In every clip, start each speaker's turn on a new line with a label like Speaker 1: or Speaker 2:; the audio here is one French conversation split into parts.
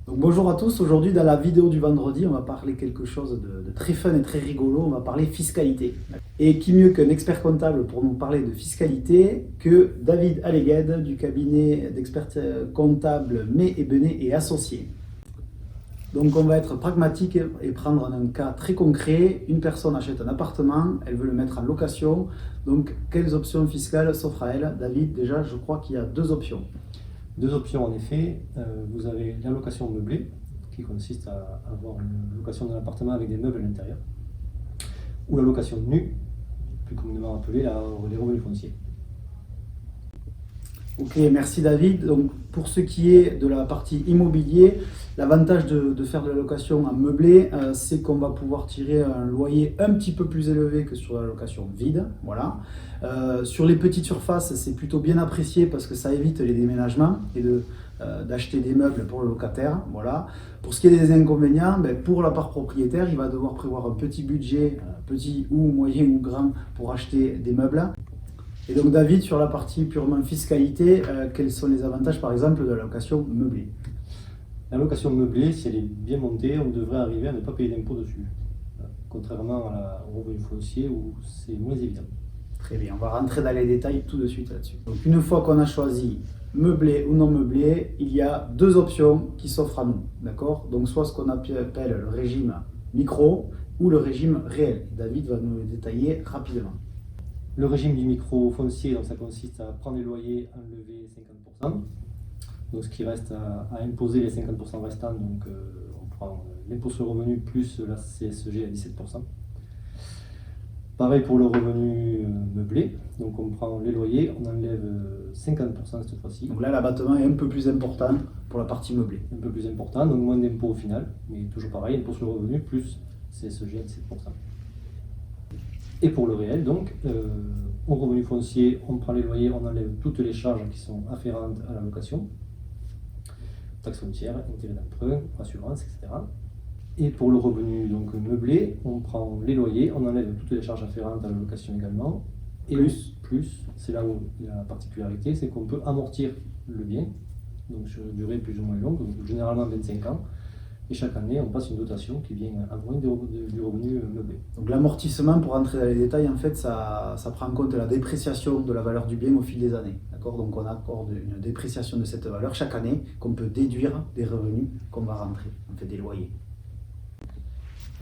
Speaker 1: Donc bonjour à tous, aujourd'hui dans la vidéo du vendredi, on va parler quelque chose de très fun et très rigolo, on va parler fiscalité. Et qui mieux qu'un expert comptable pour nous parler de fiscalité que David Alleged du cabinet d'experts comptables May et Benet et Associés. Donc on va être pragmatique et prendre un cas très concret. Une personne achète un appartement, elle veut le mettre en location. Donc quelles options fiscales s'offrent à elle? David, déjà je crois qu'il y a deux options.
Speaker 2: Deux options en effet. Vous avez la location meublée, qui consiste à avoir une location d'un appartement avec des meubles à l'intérieur, ou la location nue, plus communément appelée les revenus fonciers.
Speaker 1: Ok, merci David. Donc, pour ce qui est de la partie immobilier, l'avantage de faire de la location en meublé, c'est qu'on va pouvoir tirer un loyer un petit peu plus élevé que sur la location vide. Voilà. Sur les petites surfaces, c'est plutôt bien apprécié parce que ça évite les déménagements et d'acheter des meubles pour le locataire. Voilà. Pour ce qui est des inconvénients, pour la part propriétaire, il va devoir prévoir un petit budget, petit ou moyen ou grand, pour acheter des meubles. Et donc David, sur la partie purement fiscalité, quels sont les avantages par exemple de la location meublée?
Speaker 2: La location meublée, si elle est bien montée, on devrait arriver à ne pas payer d'impôt dessus, contrairement au revenu foncier où c'est moins évident.
Speaker 1: Très bien, on va rentrer dans les détails tout de suite là-dessus. Donc une fois qu'on a choisi meublé ou non meublé, il y a deux options qui s'offrent à nous, d'accord? Donc soit ce qu'on appelle le régime micro ou le régime réel. David va nous le détailler rapidement.
Speaker 2: Le régime du micro foncier, donc ça consiste à prendre les loyers, enlever 50%. Donc ce qui reste à imposer les 50% restants, donc on prend l'impôt sur le revenu plus la CSG à 17%. Pareil pour le revenu meublé, donc on prend les loyers, on enlève 50% cette fois-ci.
Speaker 1: Donc là, l'abattement est un peu plus important pour la partie meublée.
Speaker 2: Un peu plus important, donc moins d'impôt au final, mais toujours pareil, impôt sur le revenu plus CSG à 17%. Et pour le réel, donc, au revenu foncier, on prend les loyers, on enlève toutes les charges qui sont afférentes à la location, taxes foncières, intérêts d'emprunt, assurance, etc. Et pour le revenu donc, meublé, on prend les loyers, on enlève toutes les charges afférentes à la location également, et plus, c'est là où il y a la particularité, c'est qu'on peut amortir le bien, donc sur une durée plus ou moins longue, donc généralement 25 ans, et chaque année, on passe une dotation qui vient à moins du revenu meublé.
Speaker 1: Donc l'amortissement, pour rentrer dans les détails, en fait, ça prend en compte la dépréciation de la valeur du bien au fil des années. D'accord? Donc on accorde une dépréciation de cette valeur chaque année qu'on peut déduire des revenus qu'on va rentrer, en fait des loyers.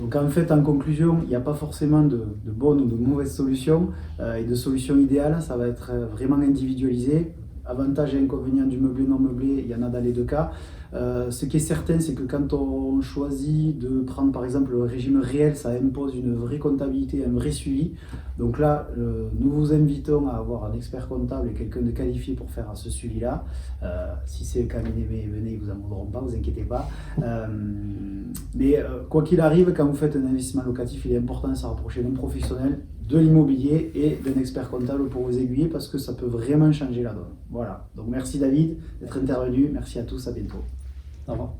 Speaker 1: Donc en fait, en conclusion, il n'y a pas forcément de bonnes ou de mauvaises solutions et de solutions idéales, ça va être vraiment individualisé. Avantages et inconvénients du meublé non meublé, il y en a dans les deux cas. Ce qui est certain, c'est que quand on choisit de prendre par exemple le régime réel, ça impose une vraie comptabilité, un vrai suivi. Donc là, nous vous invitons à avoir un expert comptable et quelqu'un de qualifié pour faire ce suivi-là. Si c'est le cabinet, venez, ils vous en voudront pas, vous inquiétez pas. Mais quoi qu'il arrive, quand vous faites un investissement locatif, il est important de se rapprocher d'un professionnel de l'immobilier et d'un expert comptable pour vous aiguiller parce que ça peut vraiment changer la donne. Voilà. Donc merci David d'être intervenu. Merci à tous. À bientôt.
Speaker 2: Au revoir.